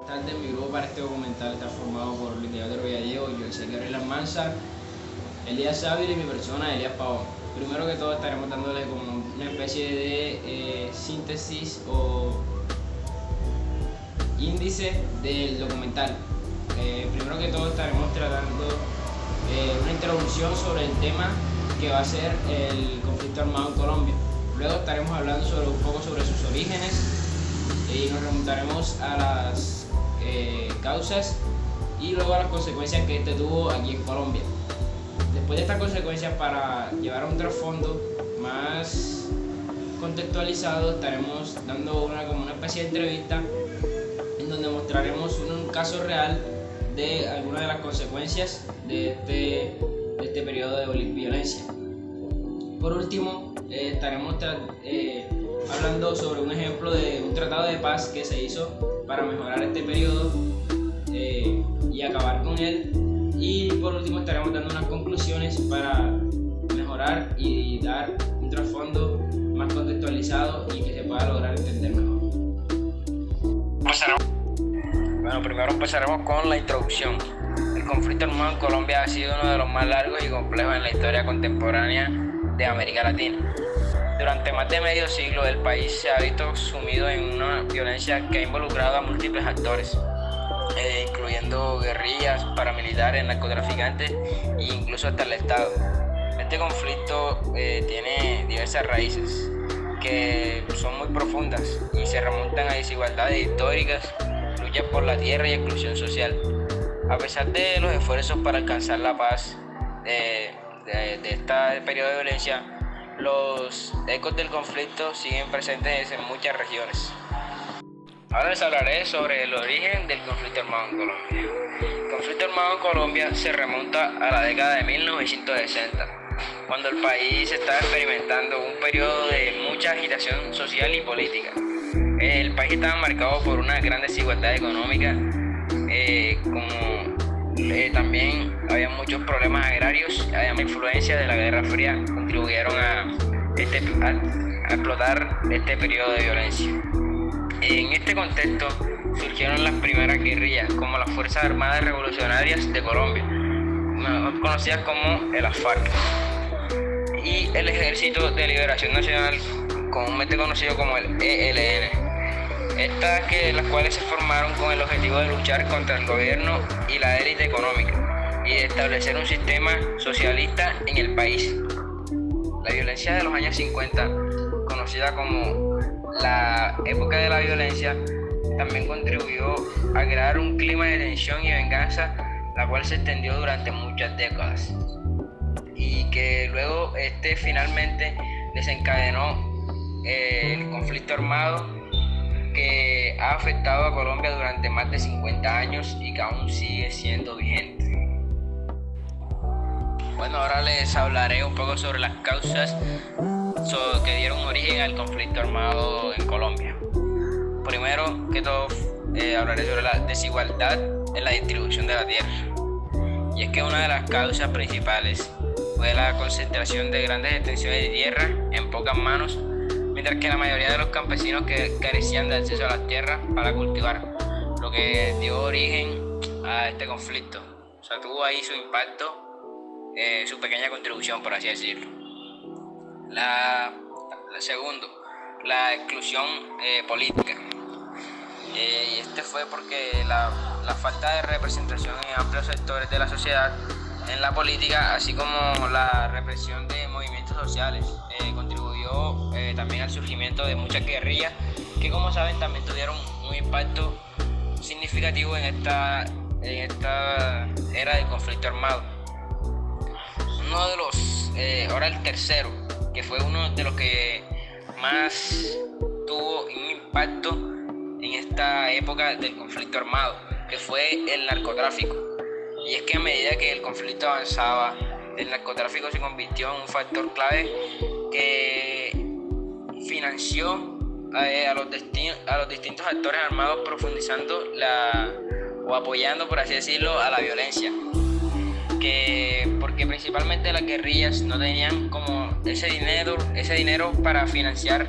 Tarde, mi grupo para este documental está formado por Luis Teatro Villadiego, Joel Gabriel Almanzar, Elías Ávila y mi persona, Elías Pavón. Primero que todo estaremos dándole como una especie de síntesis o índice del documental. Primero que todo estaremos tratando una introducción sobre el tema que va a ser el conflicto armado en Colombia. Luego estaremos hablando un poco sobre sus orígenes y nos remontaremos a las causas y luego a las consecuencias que este tuvo aquí en Colombia. Después de estas consecuencias, para llevar a un trasfondo más contextualizado, estaremos dando como una especie de entrevista en donde mostraremos un caso real de algunas de las consecuencias de este periodo de violencia. Por último, estaremos hablando sobre un ejemplo de un tratado de paz que se hizo para mejorar este periodo y acabar con él. Y por último estaremos dando unas conclusiones para mejorar y dar un trasfondo más contextualizado y que se pueda lograr entender mejor. Bueno, primero empezaremos con la introducción. El conflicto armado en Colombia ha sido uno de los más largos y complejos en la historia contemporánea de América Latina. Durante más de medio siglo, el país se ha visto sumido en una violencia que ha involucrado a múltiples actores, incluyendo guerrillas, paramilitares, narcotraficantes e incluso hasta el Estado. Este conflicto tiene diversas raíces que son muy profundas y se remontan a desigualdades históricas, luchas por la tierra y exclusión social. A pesar de los esfuerzos para alcanzar la paz de este periodo de violencia, los ecos del conflicto siguen presentes en muchas regiones. Ahora les hablaré sobre el origen del conflicto armado en Colombia. El conflicto armado en Colombia se remonta a la década de 1960, cuando el país estaba experimentando un periodo de mucha agitación social y política. El país estaba marcado por una gran desigualdad económica, también había muchos problemas agrarios, además la influencia de la Guerra Fría contribuyeron a explotar este periodo de violencia. En este contexto surgieron las primeras guerrillas, como las Fuerzas Armadas Revolucionarias de Colombia, mejor conocidas como el FARC, y el Ejército de Liberación Nacional, comúnmente conocido como el ELN. Las cuales se formaron con el objetivo de luchar contra el gobierno y la élite económica y de establecer un sistema socialista en el país. La violencia de los años 50, conocida como la época de la violencia, también contribuyó a crear un clima de tensión y venganza, la cual se extendió durante muchas décadas y que luego finalmente desencadenó el conflicto armado que ha afectado a Colombia durante más de 50 años y que aún sigue siendo vigente. Bueno, ahora les hablaré un poco sobre las causas que dieron origen al conflicto armado en Colombia. Primero que todo, hablaré sobre la desigualdad en la distribución de la tierra. Y es que una de las causas principales fue la concentración de grandes extensiones de tierra en pocas manos, mientras que la mayoría de los campesinos que carecían de acceso a las tierras para cultivar, lo que dio origen a este conflicto. O sea, tuvo ahí su impacto, su pequeña contribución, por así decirlo. Segundo, la exclusión política. Y fue porque la falta de representación en amplios sectores de la sociedad en la política, así como la represión de movimientos sociales, contribuyó también al surgimiento de muchas guerrillas que, como saben, también tuvieron un impacto significativo en esta era del conflicto armado. Ahora el tercero, que fue uno de los que más tuvo un impacto en esta época del conflicto armado, que fue el narcotráfico. Y es que a medida que el conflicto avanzaba, el narcotráfico se convirtió en un factor clave que financió a los distintos actores armados, profundizando o apoyando, por así decirlo, a la violencia. Porque principalmente las guerrillas no tenían como ese dinero para financiar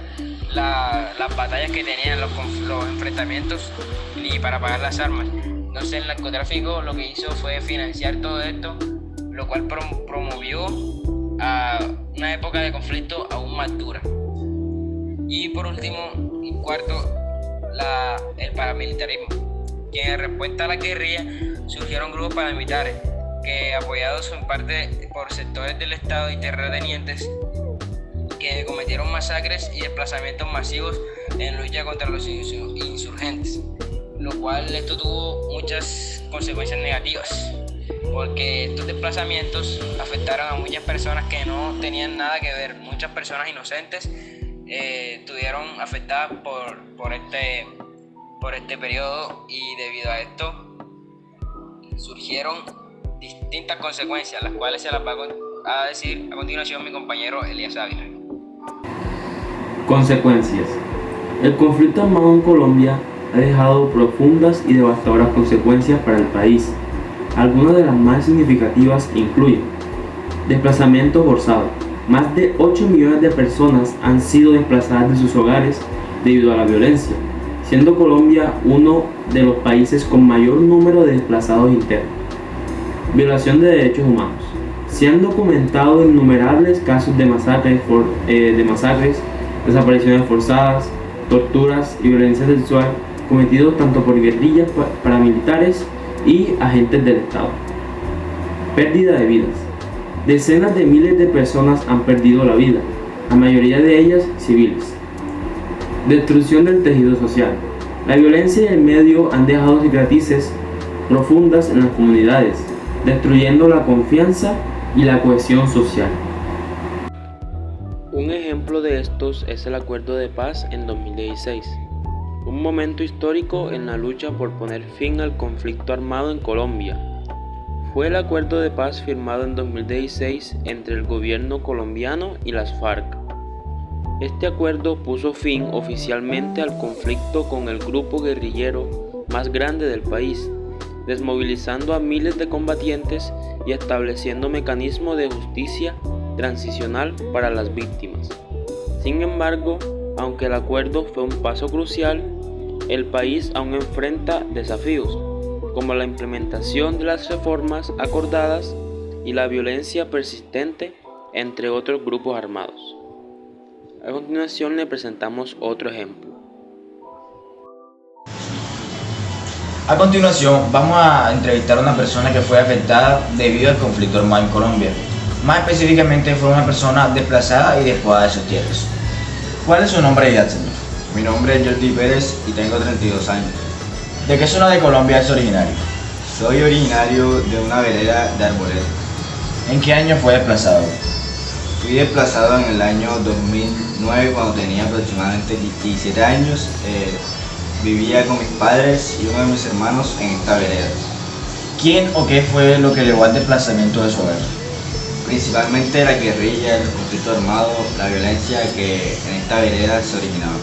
las batallas que tenían, los enfrentamientos y para pagar las armas. Entonces el narcotráfico lo que hizo fue financiar todo esto, lo cual promovió a una época de conflicto aún más dura. Y por último, y cuarto, el paramilitarismo, que en respuesta a la guerrilla surgieron grupos paramilitares que, apoyados en parte por sectores del Estado y terratenientes, que cometieron masacres y desplazamientos masivos en lucha contra los insurgentes, lo cual esto tuvo muchas consecuencias negativas, porque estos desplazamientos afectaron a muchas personas que no tenían nada que ver. Muchas personas inocentes estuvieron afectadas por este periodo, y debido a esto surgieron distintas consecuencias, las cuales se las va a decir a continuación mi compañero Elías Ávila. Consecuencias. El conflicto armado en Colombia ha dejado profundas y devastadoras consecuencias para el país. Algunas de las más significativas incluyen: desplazamiento forzado. Más de 8 millones de personas han sido desplazadas de sus hogares debido a la violencia, siendo Colombia uno de los países con mayor número de desplazados internos. Violación de derechos humanos. Se han documentado innumerables casos de masacres, desapariciones forzadas, torturas y violencia sexual cometidos tanto por guerrillas paramilitares y agentes del Estado. Pérdida de vidas. Decenas de miles de personas han perdido la vida, la mayoría de ellas civiles. Destrucción del tejido social. La violencia y el medio han dejado cicatrices profundas en las comunidades, destruyendo la confianza y la cohesión social. Un ejemplo de estos es el Acuerdo de Paz en 2016, un momento histórico en la lucha por poner fin al conflicto armado en Colombia. Fue el Acuerdo de Paz firmado en 2016 entre el gobierno colombiano y las FARC. Este acuerdo puso fin oficialmente al conflicto con el grupo guerrillero más grande del país, desmovilizando a miles de combatientes y estableciendo mecanismos de justicia transicional para las víctimas. Sin embargo, aunque el acuerdo fue un paso crucial, el país aún enfrenta desafíos, como la implementación de las reformas acordadas y la violencia persistente entre otros grupos armados. A continuación le presentamos otro ejemplo. A continuación vamos a entrevistar a una persona que fue afectada debido al conflicto armado en Colombia. Más específicamente fue una persona desplazada y despojada de sus tierras. ¿Cuál es su nombre y edad, señor? Mi nombre es Jordi Pérez y tengo 32 años. ¿De qué zona de Colombia es originario? Soy originario de una vereda de Arboleda. ¿En qué año fue desplazado? Fui desplazado en el año 2009 cuando tenía aproximadamente 17 años. Vivía con mis padres y uno de mis hermanos en esta vereda. ¿Quién o qué fue lo que llevó al desplazamiento de su hogar? Principalmente la guerrilla, el conflicto armado, la violencia que en esta vereda se originaba.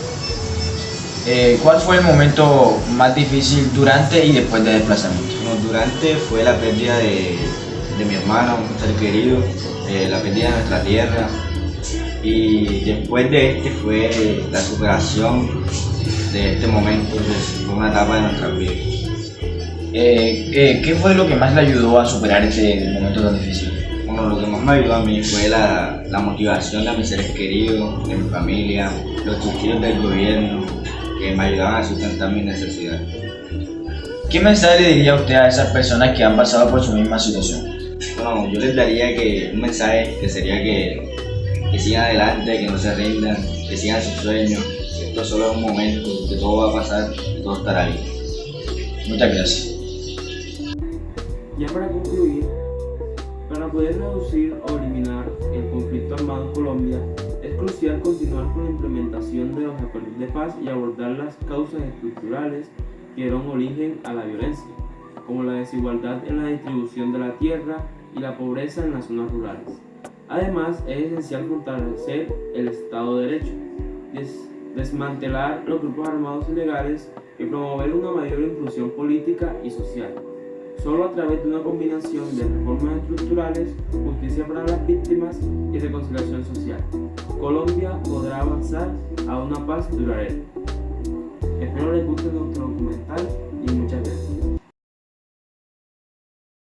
¿Cuál fue el momento más difícil durante y después del desplazamiento? Bueno, durante fue la pérdida de mi hermano, un ser querido, la pérdida de nuestra tierra, y después de este fue la superación de este momento, pues, fue una etapa de nuestra vida. ¿Qué fue lo que más le ayudó a superar ese momento tan difícil? Bueno, lo que más me ayudó a mí fue la motivación de mis seres queridos, de mi familia, los subsidios del gobierno, que me ayudaban a sustentar mis necesidades. ¿Qué mensaje le diría usted a esas personas que han pasado por su misma situación? Bueno, yo les daría un mensaje que sería que sigan adelante, que no se rindan, que sigan sus sueños. Esto solo es un momento, que todo va a pasar y todo estará bien. Muchas gracias. Ya para concluir, para poder reducir o eliminar el conflicto armado en Colombia, es crucial continuar con la implementación de los acuerdos de paz y abordar las causas estructurales que dieron origen a la violencia, como la desigualdad en la distribución de la tierra y la pobreza en las zonas rurales. Además, es esencial fortalecer el Estado de Derecho, desmantelar los grupos armados ilegales y promover una mayor inclusión política y social. Solo a través de una combinación de reformas estructurales, justicia para las víctimas y reconciliación social, Colombia podrá avanzar a una paz duradera. Espero les guste nuestro documental